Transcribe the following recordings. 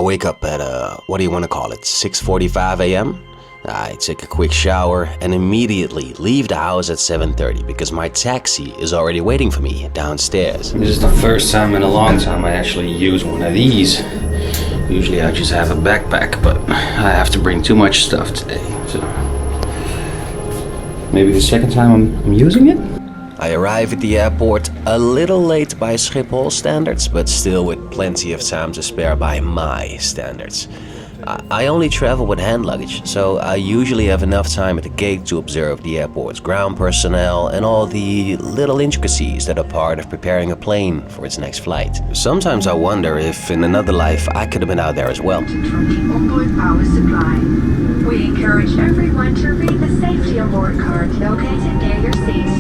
I wake up at, what do you want to call it, 6:45 a.m.? I take a quick shower and immediately leave the house at 7:30 because my taxi is already waiting for me downstairs. This is the first time in a long time I actually use one of these. Usually I just have a backpack, but I have to bring too much stuff today. So maybe the second time I'm using it? I arrive at the airport a little late by Schiphol standards, but still with plenty of time to spare by my standards. I only travel with hand luggage, so I usually have enough time at the gate to observe the airport's ground personnel and all the little intricacies that are part of preparing a plane for its next flight. Sometimes I wonder if in another life I could have been out there as well. From the onboard power supply. We encourage everyone to read the safety alert card located near your seat.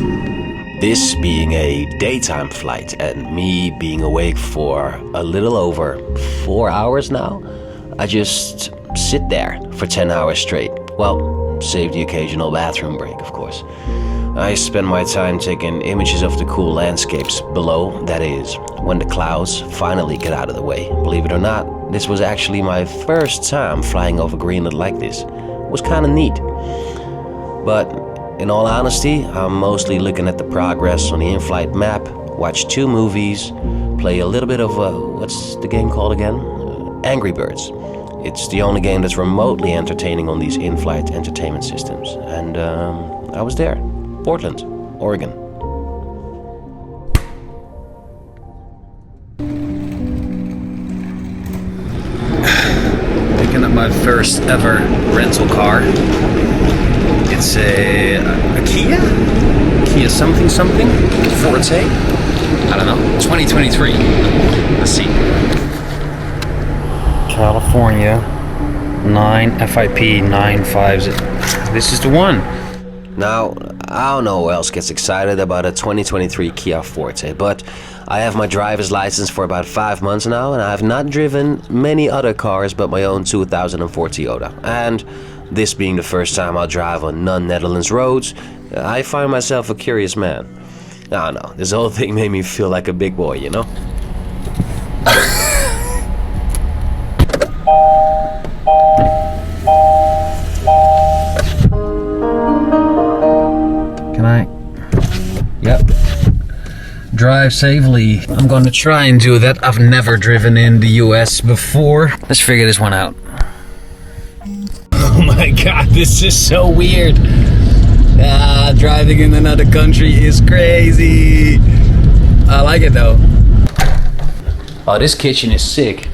This being a daytime flight and me being awake for a little over 4 hours now, I just sit there for 10 hours straight. Well, save the occasional bathroom break, of course. I spend my time taking images of the cool landscapes below, that is, when the clouds finally get out of the way. Believe it or not, this was actually my first time flying over Greenland like this. It was kind of neat. But in all honesty, I'm mostly looking at the progress on the in-flight map, watch 2 movies, play a little bit of, what's the game called again? Angry Birds. It's the only game that's remotely entertaining on these in-flight entertainment systems. And I was there. Portland, Oregon. Picking up my first ever rental car. It's a Kia something Forte. I don't know. 2023. Let's see. California 9 FIP 95. This is the one. Now, I don't know who else gets excited about a 2023 Kia Forte, but I have my driver's license for about 5 months now, and I have not driven many other cars but my own 2004 Toyota. And this being the first time I'll drive on non-Netherlands roads, I find myself a curious man. I don't know, this whole thing made me feel like a big boy, you know? Can I? Yep. Drive safely. I'm gonna try and do that. I've never driven in the US before. Let's figure this one out. Oh my god, this is so weird. Driving in another country is crazy. I like it though. Oh, this kitchen is sick.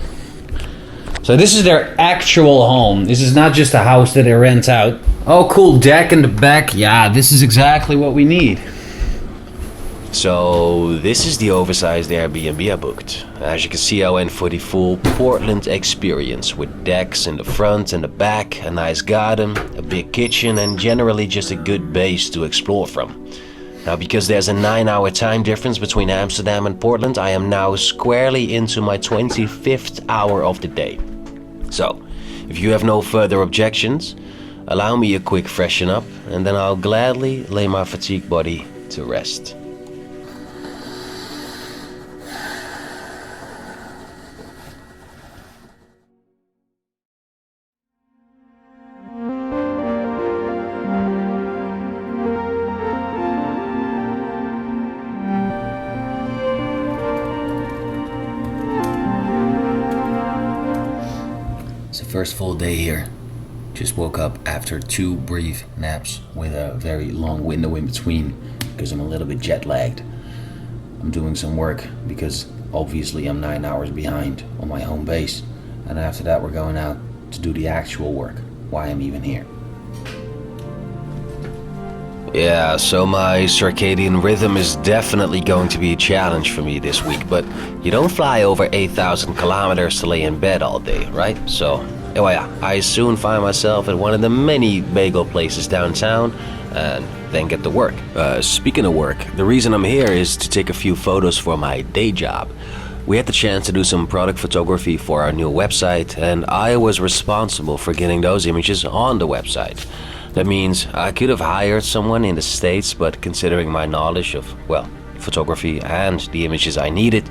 So this is their actual home. This is not just a house that they rent out. Oh, cool deck in the back. Yeah, this is exactly what we need. So this is the oversized Airbnb I booked. As you can see, I went for the full Portland experience with decks in the front and the back, a nice garden, a big kitchen, and generally just a good base to explore from. Now, because there's a 9-hour time difference between Amsterdam and Portland, I am now squarely into my 25th hour of the day. So, if you have no further objections, allow me a quick freshen up, and then I'll gladly lay my fatigued body to rest. It's the first full day here. Just woke up after 2 brief naps with a very long window in between because I'm a little bit jet lagged. I'm doing some work because obviously I'm 9 hours behind on my home base, and after that we're going out to do the actual work, why I'm even here. Yeah, so my circadian rhythm is definitely going to be a challenge for me this week, but you don't fly over 8,000 kilometers to lay in bed all day, right? So, oh yeah, I soon find myself at one of the many bagel places downtown and then get to work. Speaking of work, the reason I'm here is to take a few photos for my day job. We had the chance to do some product photography for our new website, and I was responsible for getting those images on the website. That means I could have hired someone in the States, but considering my knowledge of, well, photography and the images I needed,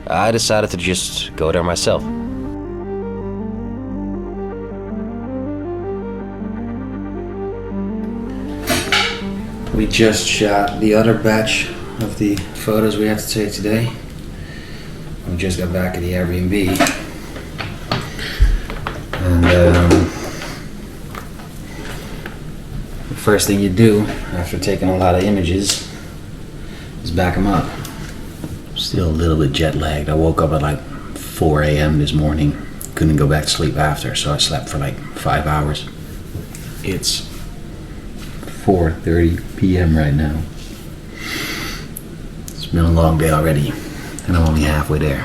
I decided to just go there myself. We just shot the other batch of the photos we had to take today. We just got back at the Airbnb. And the first thing you do after taking a lot of images is back them up. Still a little bit jet lagged. I woke up at like 4 a.m. this morning. Couldn't go back to sleep after, so I slept for like 5 hours. It's 4:30 p.m. right now. It's been a long day already, and I'm only halfway there.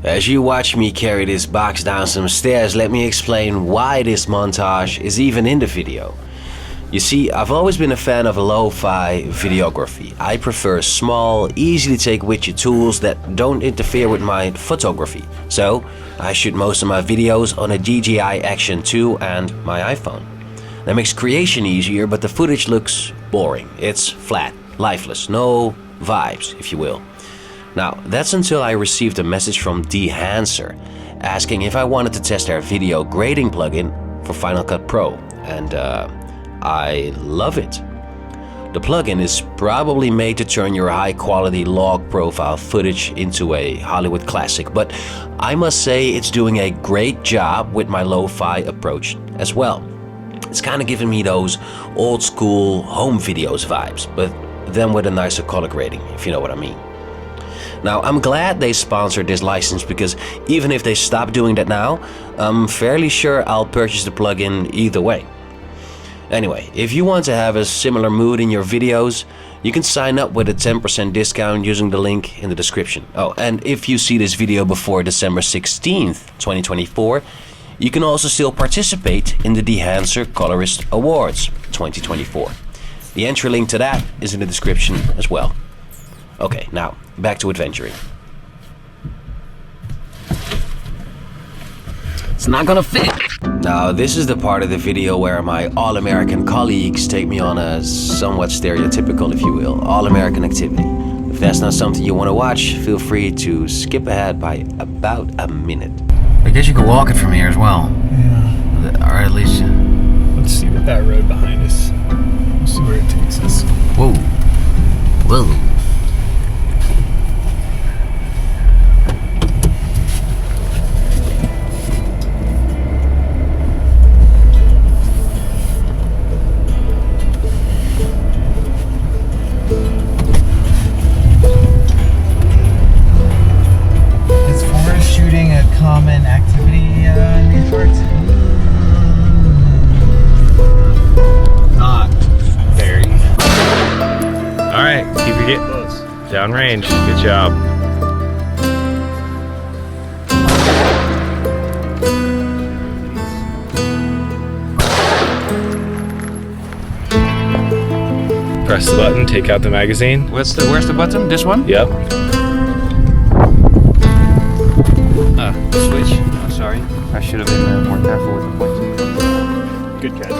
As you watch me carry this box down some stairs, let me explain why this montage is even in the video. You see, I've always been a fan of lo-fi videography. I prefer small, easy to take with you tools that don't interfere with my photography. So, I shoot most of my videos on a DJI Action 2 and my iPhone. That makes creation easier, but the footage looks boring. It's flat, lifeless, no vibes, if you will. Now, that's until I received a message from Dehancer asking if I wanted to test their video grading plugin for Final Cut Pro, and I love it. The plugin is probably made to turn your high-quality log profile footage into a Hollywood classic, but I must say it's doing a great job with my lo-fi approach as well. It's kind of giving me those old-school home videos vibes, but then with a nicer color grading, if you know what I mean. Now, I'm glad they sponsored this license, because even if they stop doing that now, I'm fairly sure I'll purchase the plugin either way. Anyway, if you want to have a similar mood in your videos, you can sign up with a 10% discount using the link in the description. Oh, and if you see this video before December 16th, 2024, you can also still participate in the Dehancer Colorist Awards 2024. The entry link to that is in the description as well. Okay, now, back to adventuring. It's not gonna fit! Now, this is the part of the video where my all-American colleagues take me on a somewhat stereotypical, if you will, all-American activity. If that's not something you want to watch, feel free to skip ahead by about a minute. I guess you could walk it from here as well. Yeah. Or at least... Let's see what that road behind us. Let's see where it takes us. Whoa. Whoa. Common activity in these parts? Not very. Alright, keep your get close. Downrange. Good job. Press the button, take out the magazine. Where's the button? This one? Yep. Switch. Oh, sorry. I should have been more careful with the pointing. Good catch.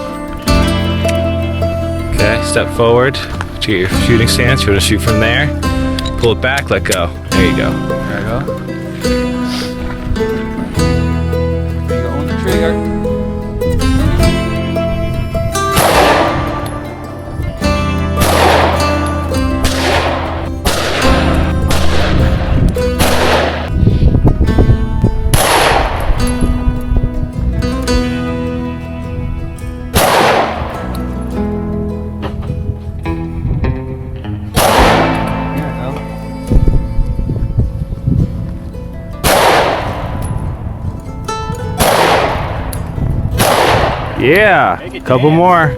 Okay, step forward to get your shooting stance. You want to shoot from there. Pull it back, let go. There you go. There I go. There you go on the trigger. Yeah, couple more.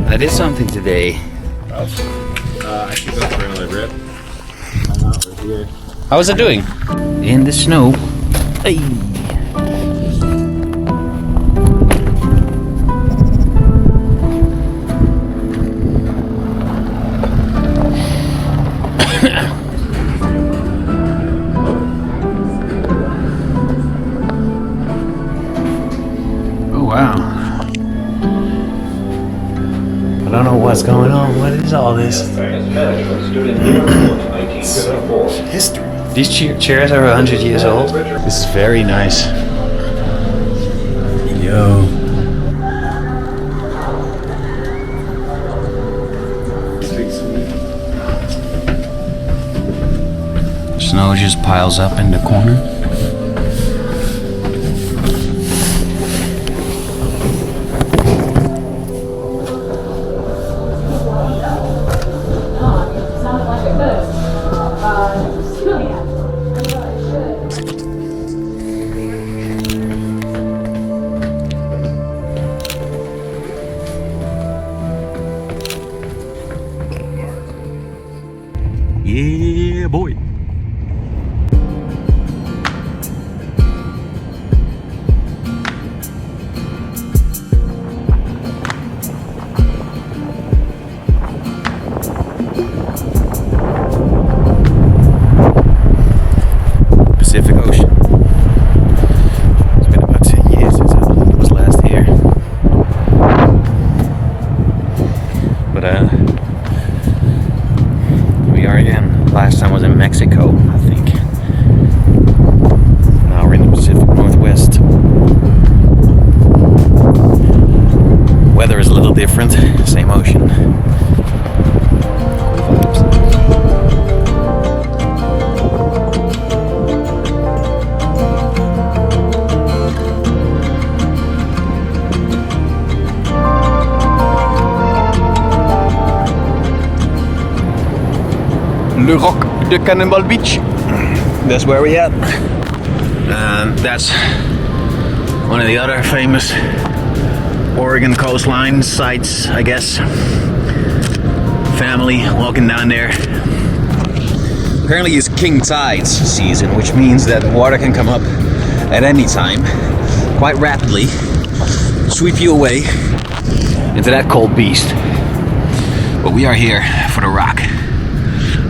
I did something today. I should go for another rip. I'm out right here. How was it doing? In the snow. Hey. Wow. I don't know what's going on. What is all this? History. These chairs are 100 years old. This is very nice. Yo. Snow just piles up in the corner. Yeah, boy. Pacific Ocean. It's been about 10 years since I was last here. But we are again. Last time was in Mexico, I think. Now we're in the Pacific Northwest. Weather is a little different, same ocean. Le Roc de Cannonball Beach. That's where we at. And that's one of the other famous Oregon coastline sites, I guess. Family walking down there. Apparently it's king tides season, which means that water can come up at any time, quite rapidly, sweep you away into that cold beast. But we are here for the rock.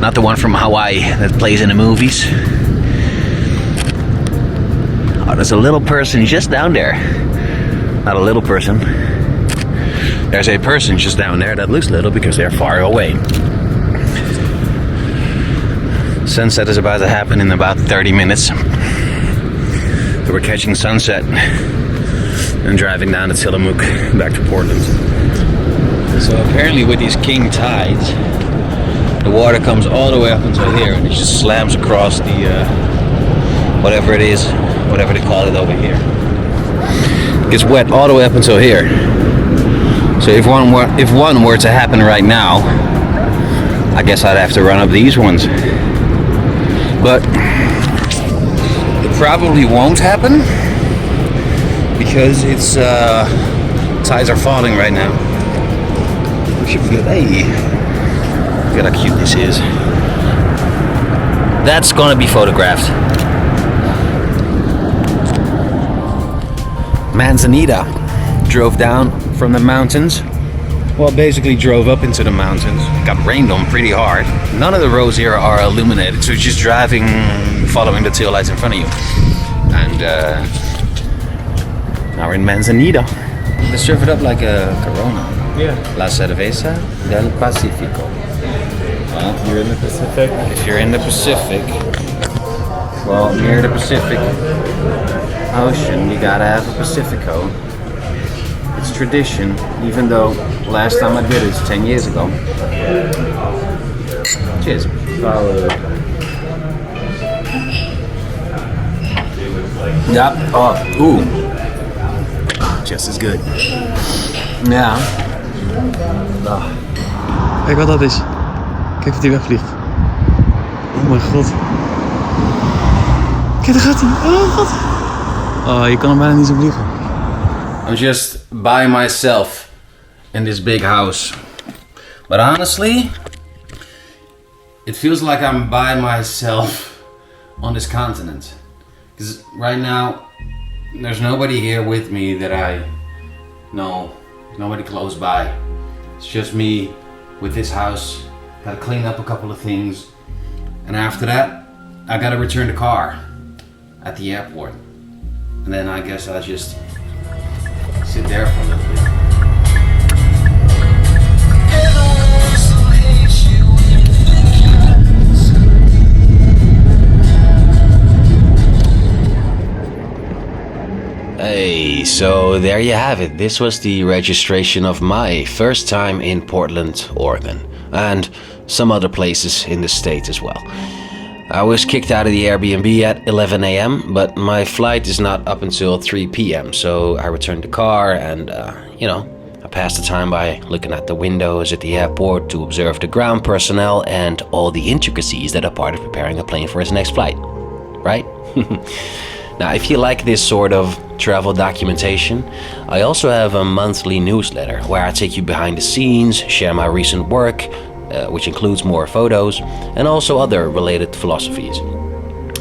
Not the one from Hawaii that plays in the movies. Oh, there's a little person just down there. Not a little person. There's a person just down there that looks little because they're far away. Sunset is about to happen in about 30 minutes. So we're catching sunset and driving down to Tillamook back to Portland. So apparently with these king tides, the water comes all the way up until here and it just slams across the whatever it is, whatever they call it over here. It gets wet all the way up until here. So if one were to happen right now, I guess I'd have to run up these ones. But it probably won't happen because it's tides are falling right now. We should be good. Hey. Look at how cute this is. That's gonna be photographed. Manzanita drove down from the mountains. Well, basically drove up into the mountains. Got rained on pretty hard. None of the roads here are illuminated, so just driving, following the tail lights in front of you. And now we're in Manzanita. Let's serve it up like a Corona. Yeah. La cerveza del Pacifico. You're in the Pacific. If you're in the Pacific, well, near the Pacific Ocean, you gotta have a Pacifico. It's tradition, even though last time I did it was 10 years ago. Cheers. Yeah. Oh, ooh. Just as good. Ja. Kijk wat dat is. Kijk wat hij wegvliegt. Oh mijn god. Kijk, daar gaat hij. Oh god. Oh, je kan hem bijna niet zo vliegen. I'm just by myself in this big house. But honestly, it feels like I'm by myself on this continent. Because right now, there's nobody here with me that I know. Nobody close by. It's just me with this house. Gotta clean up a couple of things. And after that, I gotta return the car at the airport. And then I guess I'll just sit there for a little bit. Okay, so there you have it. This was the registration of my first time in Portland, Oregon, and some other places in the state as well. I was kicked out of the Airbnb at 11 a.m., but my flight is not up until 3 p.m., so I returned the car and, I passed the time by looking at the windows at the airport to observe the ground personnel and all the intricacies that are part of preparing a plane for its next flight, right? Now, if you like this sort of travel documentation, I also have a monthly newsletter where I take you behind the scenes, share my recent work, which includes more photos, and also other related philosophies.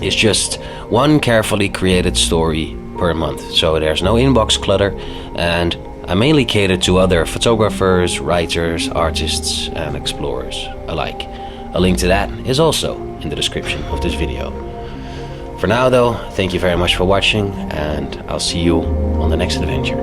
It's just one carefully created story per month, so there's no inbox clutter, and I mainly cater to other photographers, writers, artists, and explorers alike. A link to that is also in the description of this video. For now though, thank you very much for watching, and I'll see you on the next adventure.